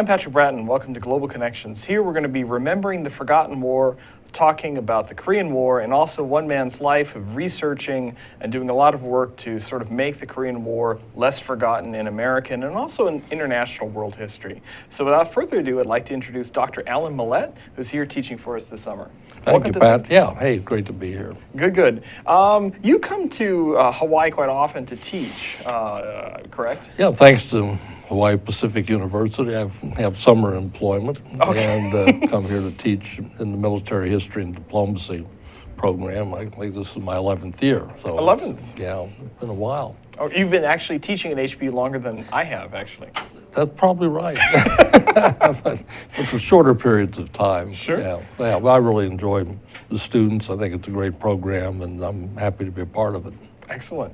I'm Patrick Bratton. Welcome to Global Connections. Here we're going to be remembering the forgotten war, talking about the Korean War, and also one man's life of researching and doing a lot of work to sort of make the Korean War less forgotten in American and also in international world history. So without further ado, I'd like to introduce Dr. Allan Millett, who's here teaching for us this summer. Thank you, Pat. Yeah, hey, great to be here. Good, good. You come to Hawaii quite often to teach, correct? Yeah, thanks to Hawaii Pacific University. I have summer employment and come here to teach in the military history and diplomacy program. I think this is my 11th year. So 11th? Yeah, it's been a while. Oh, you've been actually teaching at HB longer than I have, actually. That's probably right. But for shorter periods of time. Sure. Yeah, well, I really enjoy the students. I think it's a great program, and I'm happy to be a part of it. Excellent.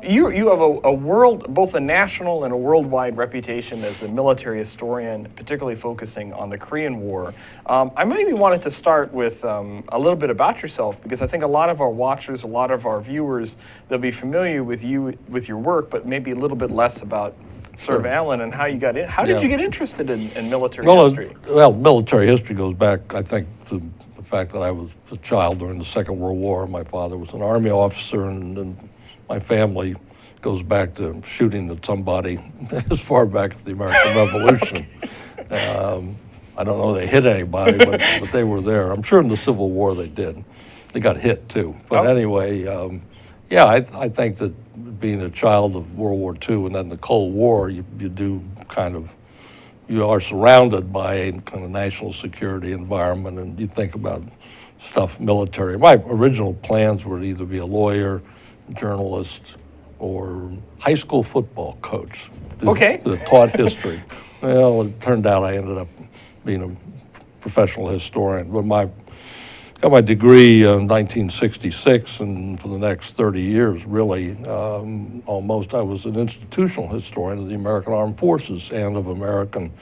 You have a world, both a national and a worldwide reputation as a military historian, particularly focusing on the Korean War. I maybe wanted to start with a little bit about yourself, because I think a lot of our watchers, a lot of our viewers, they'll be familiar with you, with your work, but maybe a little bit less about Sir Allan and how you got in. How did you get interested in military history? Well, military history goes back, I think, to the fact that I was a child during the Second World War. My father was an Army officer, and my family goes back to shooting at somebody as far back as the American Revolution. I don't know they hit anybody, but they were there. I'm sure in the Civil War they did. They got hit too. But anyway, yeah, I think that being a child of World War II and then the Cold War, you are surrounded by a kind of national security environment, and you think about stuff military. My original plans were to either be a lawyer, journalist, or high school football coach. That taught history. Well, it turned out I ended up being a professional historian. But got my degree in 1966, and for the next 30 years, really, almost, I was an institutional historian of the American Armed Forces and of American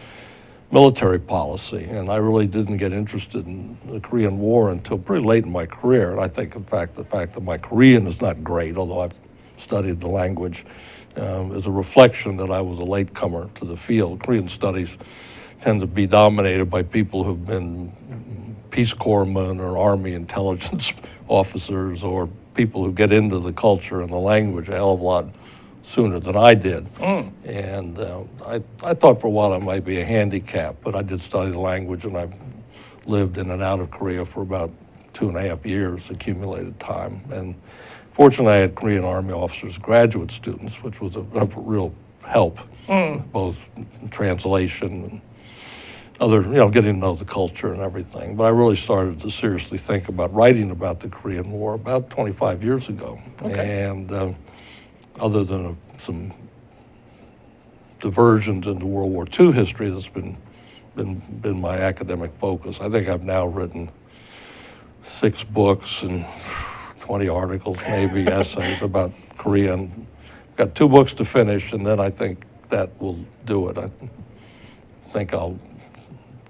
military policy. And I really didn't get interested in the Korean War until pretty late in my career. And I think, in fact, the fact that my Korean is not great, although I've studied the language, is a reflection that I was a latecomer to the field. Korean studies tend to be dominated by people who've been Peace Corpsmen or Army intelligence officers, or people who get into the culture and the language a hell of a lot sooner than I did. And I thought for a while it might be a handicap, but I did study the language, and I've lived in and out of Korea for about 2.5 years, accumulated time. And fortunately, I had Korean Army officers, graduate students, which was a real help, both translation and other, getting to know the culture and everything. But I really started to seriously think about writing about the Korean War about 25 years ago. And other than some diversions into World War II history, that's been my academic focus. I think I've now written 6 books and 20 articles, maybe essays about Korea. And got 2 books to finish, and then I think that will do it. I think I'll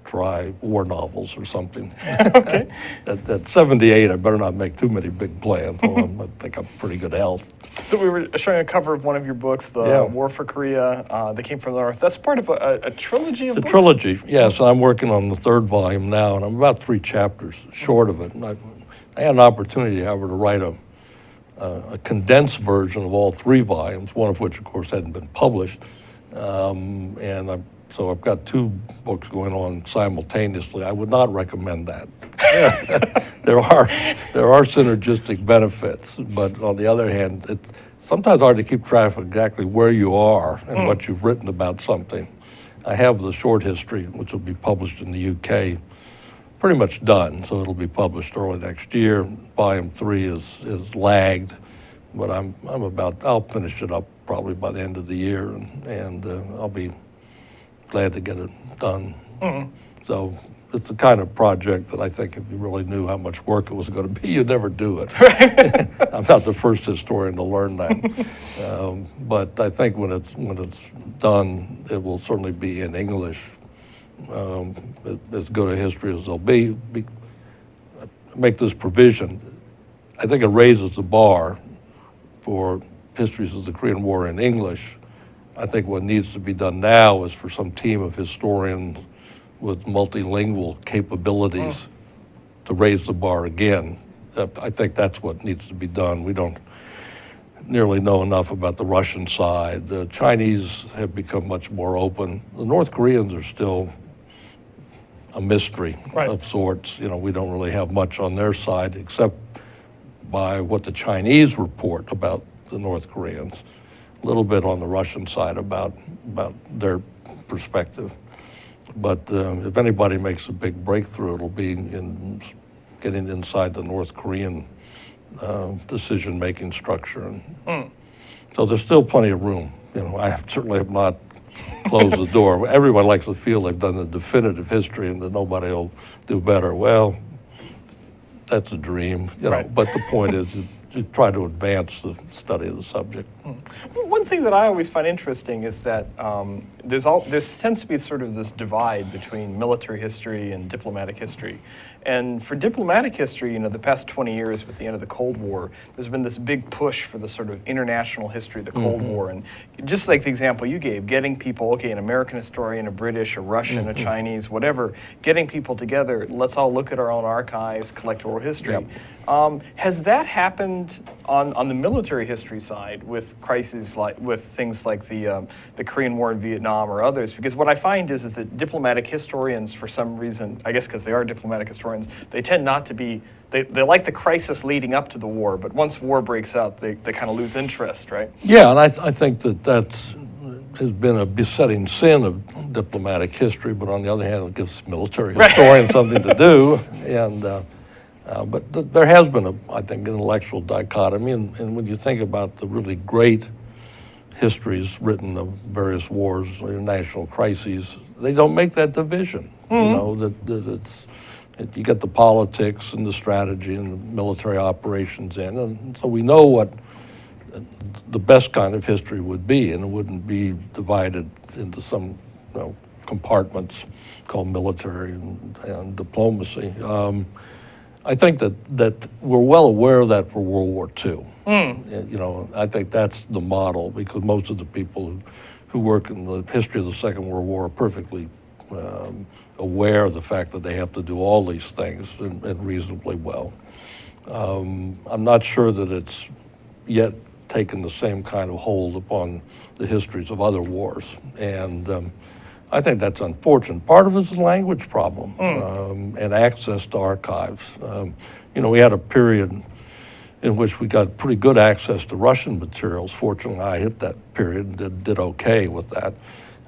try war novels or something. At 78, I better not make too many big plans. I think I'm pretty good health. So we were showing a cover of one of your books, The War for Korea, That Came from the North. That's part of a trilogy of books? A trilogy, yes. I'm working on the 3rd volume now, and I'm about 3 chapters short of it. And I had an opportunity, however, to write a condensed version of all 3 volumes, one of which, of course, hadn't been published. So I've got 2 books going on simultaneously. I would not recommend that. There are synergistic benefits, but on the other hand, it's sometimes hard to keep track of exactly where you are and what you've written about something. I have the short history, which will be published in the UK, pretty much done, so it'll be published early next year. Volume 3 is lagged, but I'll finish it up probably by the end of the year, and I'll be glad to get it done. So it's the kind of project that I think if you really knew how much work it was going to be, you'd never do it. I'm not the first historian to learn that. But I think when it's done, it will certainly be in English, as good a history as there'll be. Make this provision. I think it raises the bar for histories of the Korean War in English, I think what needs to be done now is for some team of historians with multilingual capabilities to raise the bar again. I think that's what needs to be done. We don't nearly know enough about the Russian side. The Chinese have become much more open. The North Koreans are still a mystery of sorts. You know, we don't really have much on their side except by what the Chinese report about the North Koreans. A little bit on the Russian side about their perspective. But if anybody makes a big breakthrough, it'll be in getting inside the North Korean decision-making structure. And so there's still plenty of room. You know, I certainly have not closed the door. Everyone likes to feel they've done the definitive history and that nobody will do better. Well, that's a dream, you know. But the point is to try to advance the study of the subject. One thing that I always find interesting is that there tends to be sort of this divide between military history and diplomatic history. And for diplomatic history, you know, the past 20 years with the end of the Cold War, there's been this big push for the sort of international history of the Cold War. And just like the example you gave, getting people, okay, an American historian, a British, a Russian, a Chinese, whatever, getting people together, let's all look at our own archives, collect oral history. Has that happened on the military history side with crises like, with things like the Korean War in Vietnam or others? Because what I find is that diplomatic historians, for some reason, I guess because they are diplomatic historians, they tend not to be, they like the crisis leading up to the war, but once war breaks out, they kind of lose interest, right? Yeah, and I think that has been a besetting sin of diplomatic history, but on the other hand, it gives military historians something to do. And but there has been, I think, an intellectual dichotomy, and when you think about the really great histories written of various wars or national crises, they don't make that division. You know, that you get the politics and the strategy and the military operations in, and so we know what the best kind of history would be, and it wouldn't be divided into some compartments called military and diplomacy. I think that we're well aware of that for World War II. You know, I think that's the model, because most of the people who work in the history of the Second World War are perfectly aware of the fact that they have to do all these things and reasonably well. I'm not sure that it's yet taken the same kind of hold upon the histories of other wars, and I think that's unfortunate. Part of it is a language problem and access to archives. You know, we had a period in which we got pretty good access to Russian materials. Fortunately, I hit that period and did okay with that.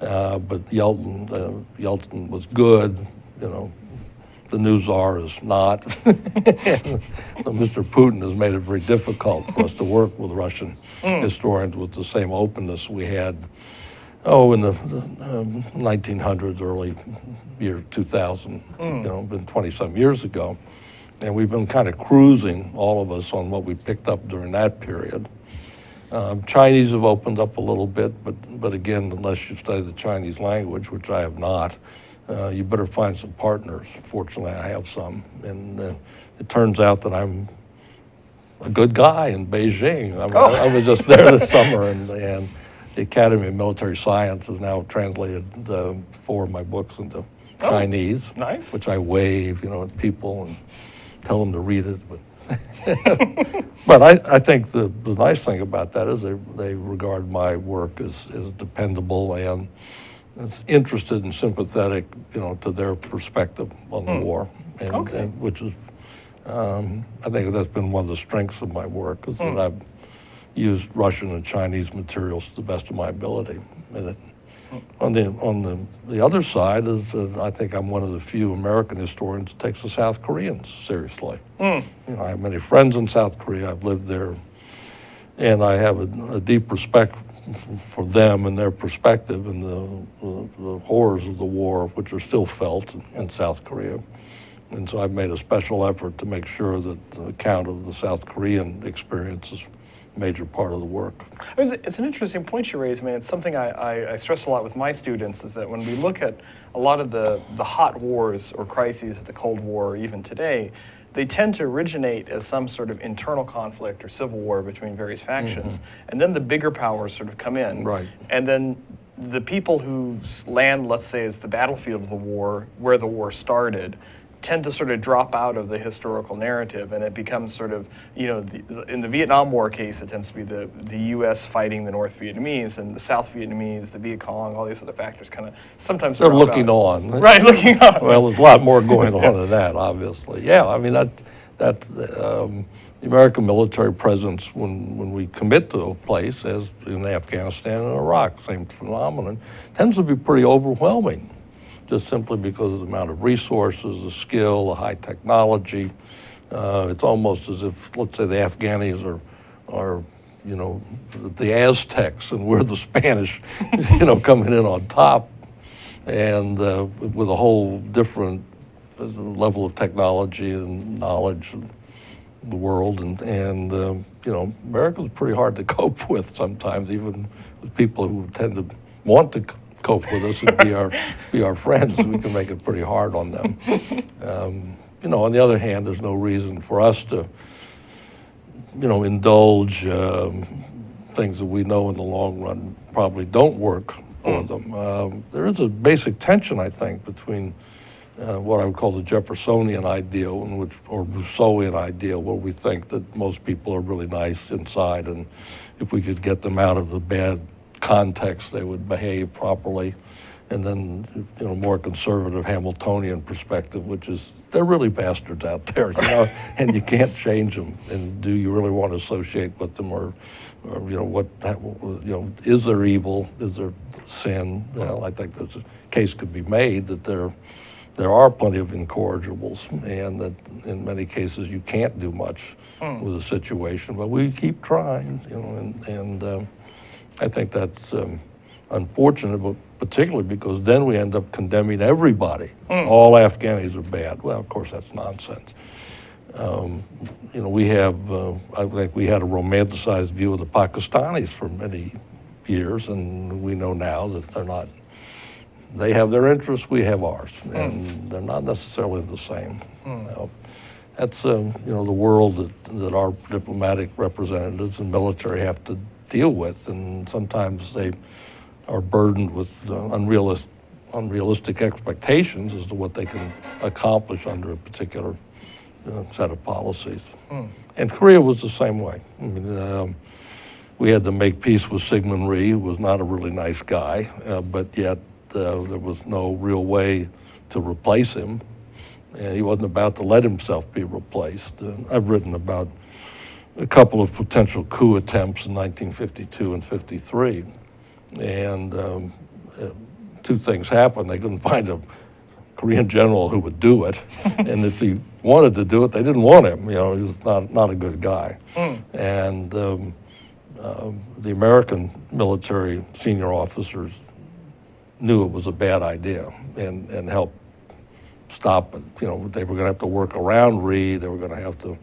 But Yeltsin was good, you know. The new czar is not. So Mr. Putin has made it very difficult for us to work with Russian historians with the same openness we had in the 1900s, early year 2000, you know, been 20-some years ago. And we've been kind of cruising, all of us, on what we picked up during that period. Chinese have opened up a little bit, but again, unless you study the Chinese language, which I have not, you better find some partners. Fortunately, I have some. And it turns out that I'm a good guy in Beijing. I was just there this summer, and the Academy of Military Science has now translated 4 of my books into Chinese, which I wave, you know, at people and tell them to read it. But I think the nice thing about that is they regard my work as dependable and interested and sympathetic, you know, to their perspective on the war, and which is, I think that's been one of the strengths of my work, is that I've used Russian and Chinese materials to the best of my ability. And on the other side is I think I'm one of the few American historians that takes the South Koreans seriously. You know, I have many friends in South Korea. I've lived there, and I have a deep respect for them and their perspective and the horrors of the war, which are still felt in South Korea. And so I've made a special effort to make sure that the account of the South Korean experience is major part of the work. It's an interesting point you raise. I mean, it's something I stress a lot with my students, is that when we look at a lot of the hot wars or crises of the Cold War, even today, they tend to originate as some sort of internal conflict or civil war between various factions, and then the bigger powers sort of come in, Right. and then the people whose land, let's say, is the battlefield of the war, where the war started, tend to sort of drop out of the historical narrative, and it becomes sort of, in the Vietnam War case, it tends to be the U.S. fighting the North Vietnamese, and the South Vietnamese, the Viet Cong, all these other factors kind of sometimes They're drop looking out. on. Right, looking on. Well, there's a lot more going on than that, obviously. Yeah, I mean, the American military presence, when we commit to a place, as in Afghanistan and Iraq, same phenomenon, tends to be pretty overwhelming, just simply because of the amount of resources, the skill, the high technology. It's almost as if, let's say, the Afghanis are the Aztecs, and we're the Spanish, coming in on top, and with a whole different level of technology and knowledge of the world, and America's pretty hard to cope with sometimes, even with people who tend to want to cope with us and be our friends. We can make it pretty hard on them. On the other hand, there's no reason for us to, indulge things that we know in the long run probably don't work for them. There is a basic tension, I think, between what I would call the Jeffersonian ideal or Rousseauian ideal, where we think that most people are really nice inside, and if we could get them out of the bad context, they would behave properly. And then, more conservative Hamiltonian perspective, which is they're really bastards out there, and you can't change them. And do you really want to associate with them, or is there evil? Is there sin? Well, I think there's a case could be made that there are plenty of incorrigibles, and that in many cases you can't do much with a situation, but we keep trying, and I think that's unfortunate, but particularly because then we end up condemning everybody. All Afghanis are bad. Well, of course, that's nonsense. We have, I think we had a romanticized view of the Pakistanis for many years, and we know now that they're not. They have their interests, we have ours, and they're not necessarily the same. That's the world that our diplomatic representatives and military have to deal with, and sometimes they are burdened with unrealistic expectations as to what they can accomplish under a particular set of policies. And Korea was the same way. I mean, we had to make peace with Syngman Rhee, who was not a really nice guy, but yet there was no real way to replace him, and he wasn't about to let himself be replaced. I've written about a couple of potential coup attempts in 1952 and 53, and two things happened. They couldn't find a Korean general who would do it, and if he wanted to do it, they didn't want him. He was not a good guy. And the American military senior officers knew it was a bad idea and helped stop it. They were going to have to work around Rhee. They were going to have to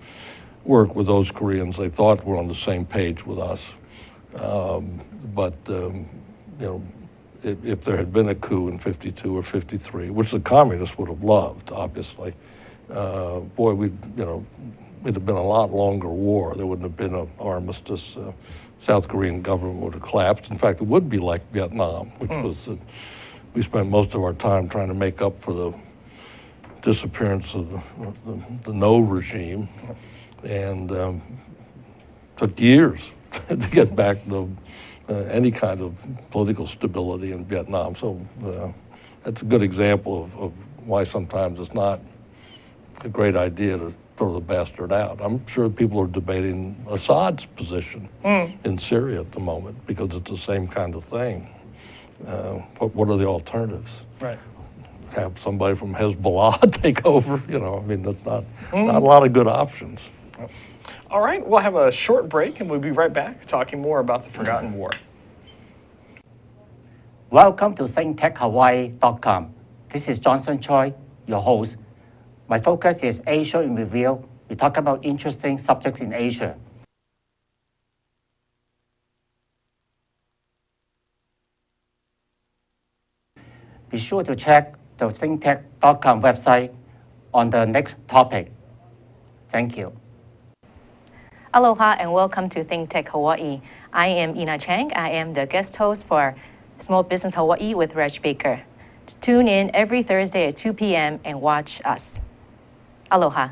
work with those Koreans they thought were on the same page with us. But if there had been a coup in 52 or 53, which the communists would have loved, obviously, boy, we'd have been a lot longer war. There wouldn't have been an armistice. South Korean government would have collapsed. In fact, it would be like Vietnam, which was we spent most of our time trying to make up for the disappearance of the No regime, and took years to get back to any kind of political stability in Vietnam. So that's a good example of why sometimes it's not a great idea to throw the bastard out. I'm sure people are debating Assad's position in Syria at the moment because it's the same kind of thing. What are the alternatives? Right. Have somebody from Hezbollah take over? That's not a lot of good options. All right, we'll have a short break, and we'll be right back talking more about the Forgotten War. Welcome to ThinkTechHawaii.com. This is Johnson Choi, your host. My focus is Asia in Review. We talk about interesting subjects in Asia. Be sure to check the ThinkTech.com website on the next topic. Thank you. Aloha and welcome to Think Tech Hawaii. I am Ina Chang. I am the guest host for Small Business Hawaii with Reg Baker. Tune in every Thursday at 2 p.m. and watch us. Aloha.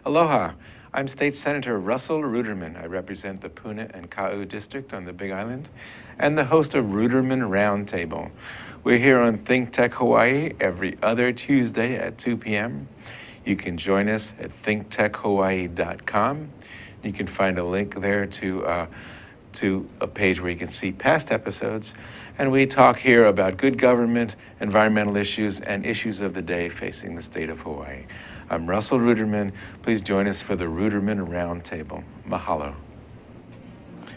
Aloha. I'm State Senator Russell Ruderman. I represent the Puna and Ka'u District on the Big Island and the host of Ruderman Roundtable. We're here on Think Tech Hawaii every other Tuesday at 2 p.m. You can join us at thinktechhawaii.com. You can find a link there to a page where you can see past episodes. And we talk here about good government, environmental issues, and issues of the day facing the state of Hawaii. I'm Russell Ruderman. Please join us for the Ruderman Roundtable. Mahalo.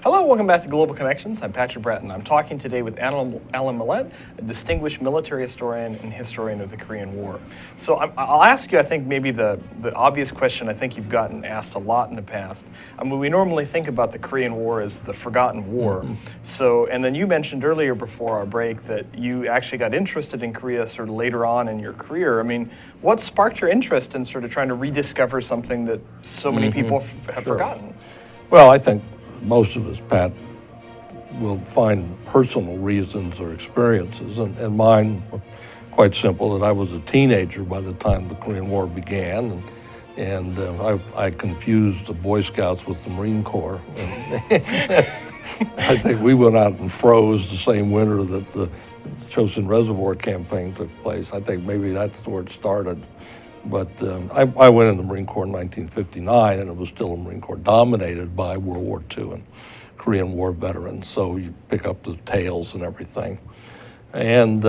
Hello, welcome back to Global Connections. I'm Patrick Bratton. I'm talking today with Allan Millett, a distinguished military historian and historian of the Korean War. So I'll ask you, I think, maybe the obvious question I think you've gotten asked a lot in the past. I mean, we normally think about the Korean War as the forgotten war. Mm-hmm. So, and then you mentioned earlier before our break that you actually got interested in Korea sort of later on in your career. I mean, what sparked your interest in sort of trying to rediscover something that so many people have forgotten? Well, I think most of us, Pat, will find personal reasons or experiences, and mine were quite simple, that I was a teenager by the time the Korean War began, and I confused the Boy Scouts with the Marine Corps. I think we went out and froze the same winter that the Chosin Reservoir campaign took place. I think maybe that's where it started. But I went in the Marine Corps in 1959, and it was still a Marine Corps dominated by World War II and Korean War veterans. So you pick up the tales and everything. And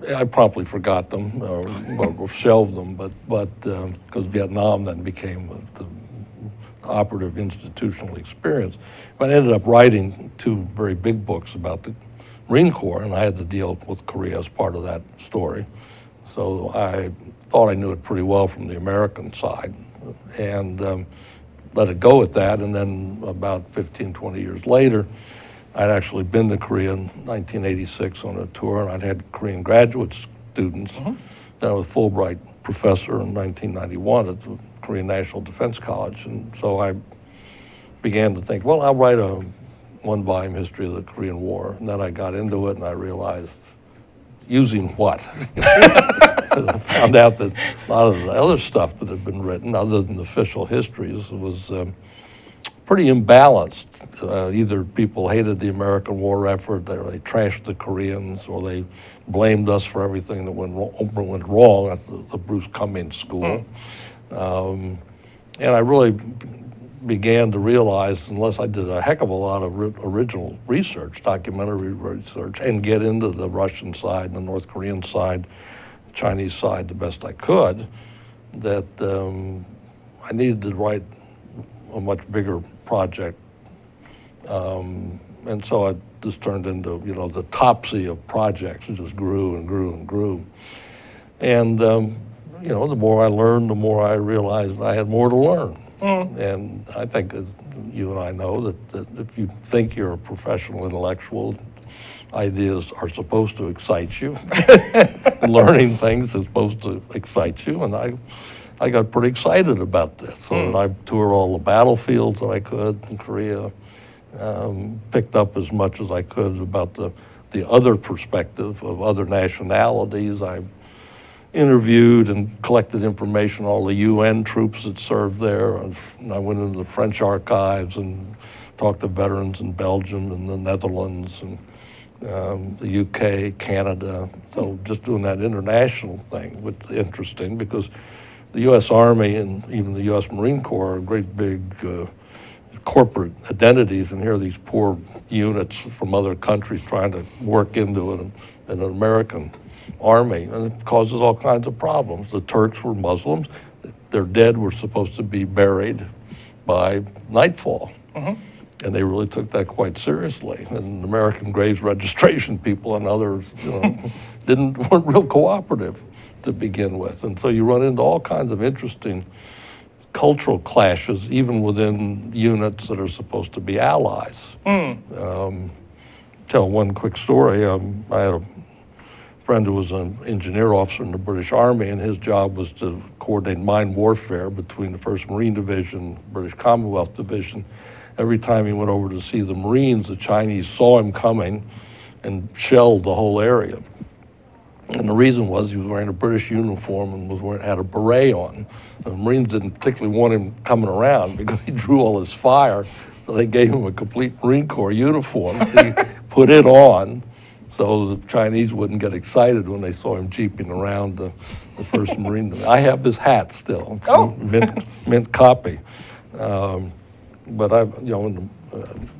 I promptly forgot them, or shelved them, but because Vietnam then became the operative institutional experience. But I ended up writing 2 very big books about the Marine Corps, and I had to deal with Korea as part of that story. So I thought I knew it pretty well from the American side, and let it go at that. And then about 15, 20 years later, I'd actually been to Korea in 1986 on a tour, and I'd had Korean graduate students. Mm-hmm. Then I was a Fulbright professor in 1991 at the Korean National Defense College, and so I began to think, well, I'll write a 1-volume history of the Korean War. And then I got into it, and I realized, using what? I found out that a lot of the other stuff that had been written, other than official histories, was pretty imbalanced. Either people hated the American war effort, or they trashed the Koreans, or they blamed us for everything that went wrong at the Bruce Cummings School. And I really began to realize, unless I did a heck of a lot of original research, documentary research, and get into the Russian side and the North Korean side, Chinese side the best I could, that I needed to write a much bigger project. And so it just turned into, the topsy of projects. It just grew and grew and grew. And, the more I learned, the more I realized I had more to learn. And I think, as you and I know, that if you think you're a professional intellectual, ideas are supposed to excite you. Learning things is supposed to excite you. And I got pretty excited about this. So that I toured all the battlefields that I could in Korea, picked up as much as I could about the other perspective of other nationalities. I interviewed and collected information on all the UN troops that served there. And I went into the French archives and talked to veterans in Belgium and the Netherlands and the UK, Canada. So just doing that international thing was interesting, because the U.S. Army and even the U.S. Marine Corps are great big corporate identities, and here are these poor units from other countries trying to work into an American army, and it causes all kinds of problems. The Turks were Muslims. Their dead were supposed to be buried by nightfall. And they really took that quite seriously. And American Graves Registration people and others weren't real cooperative to begin with. And so you run into all kinds of interesting cultural clashes, even within units that are supposed to be allies. Tell one quick story. I had a friend who was an engineer officer in the British Army, and his job was to coordinate mine warfare between the 1st Marine Division, British Commonwealth Division. Every time he went over to see the Marines, the Chinese saw him coming and shelled the whole area. And the reason was he was wearing a British uniform and had a beret on. The Marines didn't particularly want him coming around because he drew all his fire, so they gave him a complete Marine Corps uniform. He put it on so the Chinese wouldn't get excited when they saw him jeeping around the 1st Marine. I have his hat still. It's a mint copy. But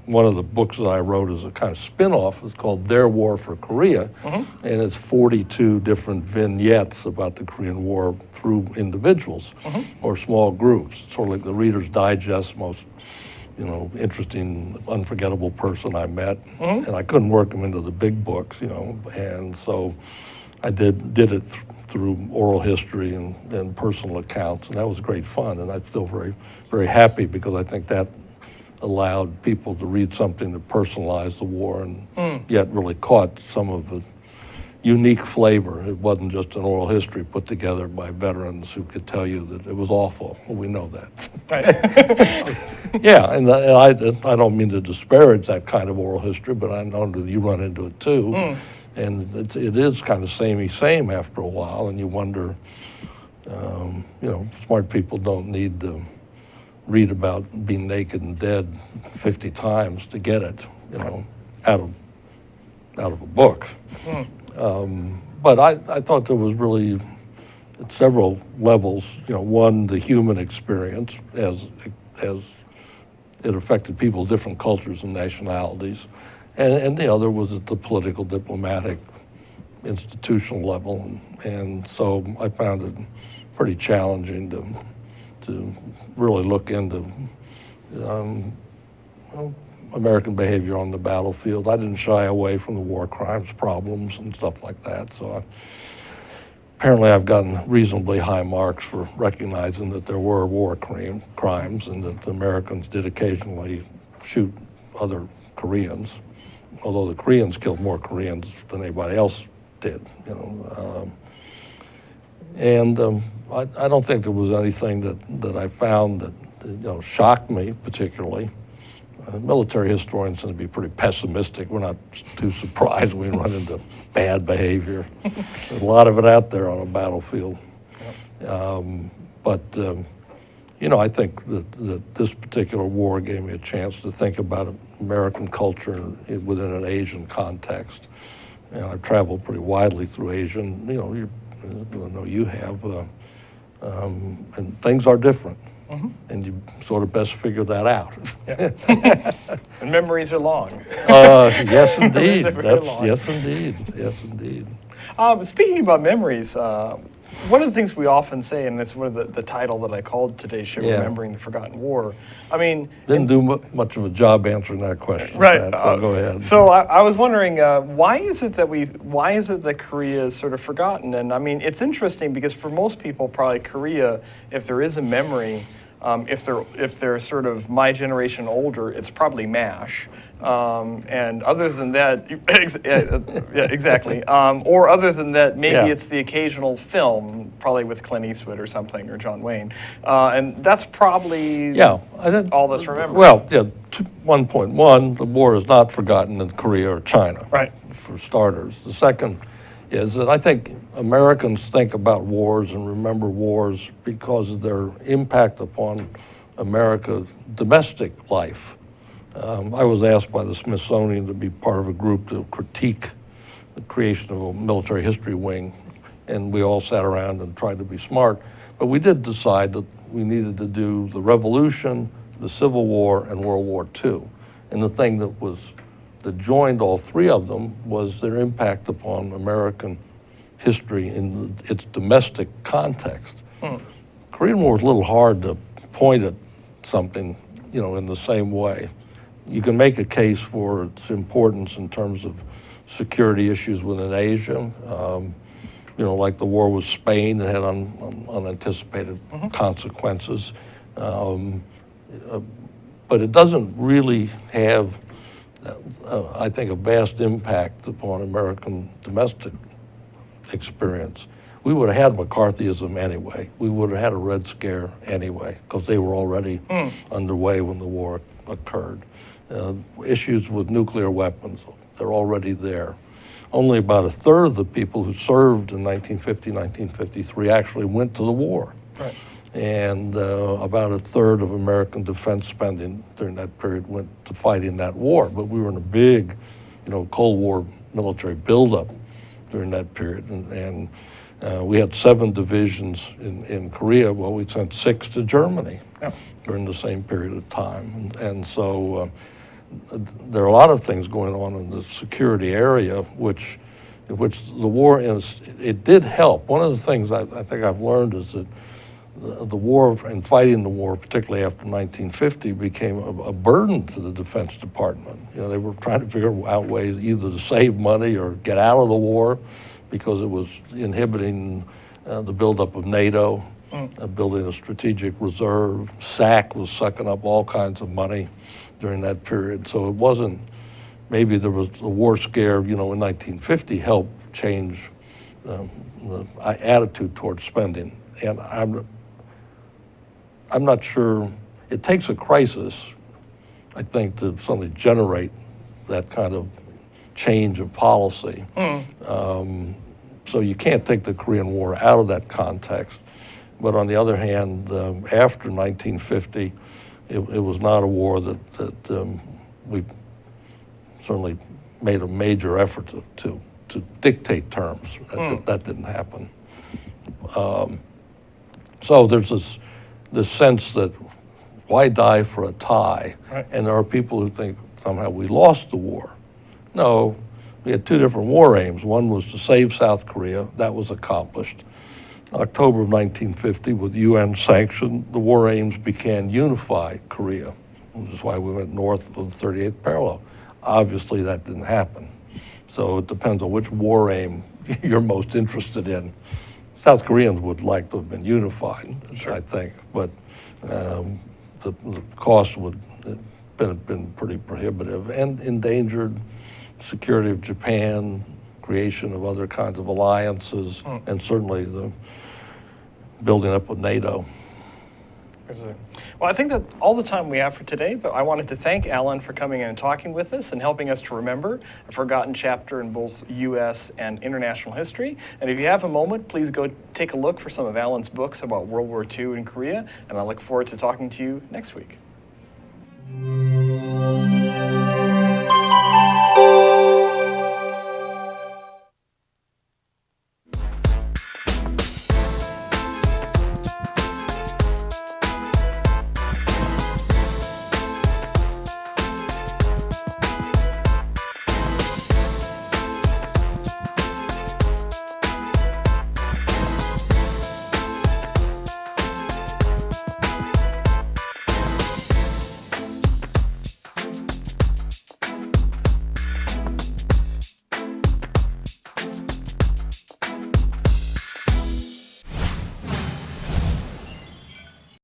one of the books that I wrote is a kind of spin-off. It's called Their War for Korea, and it's 42 different vignettes about the Korean War through individuals or small groups, sort of like the Reader's Digest, most interesting, unforgettable person I met, and I couldn't work them into the big books, and so I did it through oral history and personal accounts, and that was great fun, and I'm still very, very happy because I think that allowed people to read something that personalized the war and yet really caught some of the unique flavor. It wasn't just an oral history put together by veterans who could tell you that it was awful. Well, we know that. Right. Yeah, and I don't mean to disparage that kind of oral history, but I know that you run into it too. And it is kind of samey-same after a while, and you wonder, smart people don't need to read about being naked and dead 50 times to get it, out of a book. But I thought there was really, at several levels, one, the human experience as it affected people of different cultures and nationalities, and the other was at the political, diplomatic, institutional level, and so I found it pretty challenging to really look into American behavior on the battlefield. I didn't shy away from the war crimes problems and stuff like that, so apparently I've gotten reasonably high marks for recognizing that there were war crimes and that the Americans did occasionally shoot other Koreans, although the Koreans killed more Koreans than anybody else did, and I don't think there was anything that I found that shocked me particularly. Military historians tend to be pretty pessimistic. We're not too surprised when we run into bad behavior. There's a lot of it out there on a battlefield. But I think that this particular war gave me a chance to think about American culture within an Asian context. And I've traveled pretty widely through Asia, and I know you have, and things are different. And you sort of best figure that out. Yeah. And memories are long. Yes, indeed. Yes, indeed. Speaking about memories, one of the things we often say, and it's one of the title that I called today's show, Remembering the Forgotten War. I mean, didn't do much of a job answering that question. Right. So go ahead. So I was wondering, why is it that Korea is sort of forgotten? And I mean, it's interesting because for most people, probably Korea, if there is a memory, if they're sort of my generation older, it's probably MASH. And other than that, yeah, exactly. Or other than that, maybe it's the occasional film, probably with Clint Eastwood or something, or John Wayne. And that's probably all that's remembered. Well, 1.1, the war is not forgotten in Korea or China, right, for starters. The second is that I think Americans think about wars and remember wars because of their impact upon America's domestic life. I was asked by the Smithsonian to be part of a group to critique the creation of a military history wing, and we all sat around and tried to be smart. But we did decide that we needed to do the Revolution, the Civil War, and World War II. And the thing that joined all three of them was their impact upon American history in its domestic context. Korean War is a little hard to point at something, in the same way. You can make a case for its importance in terms of security issues within Asia, like the war with Spain that had unanticipated consequences. But it doesn't really have, I think, a vast impact upon American domestic experience. We would have had McCarthyism anyway. We would have had a Red Scare anyway, because they were already underway when the war occurred. Issues with nuclear weapons, they're already there. Only about a third of the people who served in 1950, 1953 actually went to the war. Right. And about a third of American defense spending during that period went to fighting that war. But we were in a big, Cold War military buildup during that period. And we had 7 divisions in Korea. Well, we sent 6 to Germany during the same period of time. And so there are a lot of things going on in the security area, which the war it did help. One of the things I think I've learned is that the war and fighting the war, particularly after 1950, became a burden to the Defense Department. They were trying to figure out ways either to save money or get out of the war, because it was inhibiting the buildup of NATO, building a strategic reserve. SAC was sucking up all kinds of money during that period. So it wasn't, maybe there was a war scare, in 1950 helped change the attitude towards spending. And I'm not sure, it takes a crisis, I think, to suddenly generate that kind of change of policy. So you can't take the Korean War out of that context. But on the other hand, after 1950, it was not a war that we certainly made a major effort to dictate terms. That didn't happen. So there's this sense that why die for a tie? Right. And there are people who think somehow we lost the war. No, we had 2 different war aims. One was to save South Korea. That was accomplished. October of 1950, with UN sanction, the war aims began unify Korea, which is why we went north of the 38th parallel. Obviously, that didn't happen. So it depends on which war aim you're most interested in. South Koreans would like to have been unified, I think, but the cost would have been pretty prohibitive and endangered security of Japan, creation of other kinds of alliances, and certainly the building up of NATO. Well, I think that's all the time we have for today, but I wanted to thank Allan for coming in and talking with us and helping us to remember a forgotten chapter in both U.S. and international history. And if you have a moment, please go take a look for some of Allan's books about World War II in Korea, and I look forward to talking to you next week.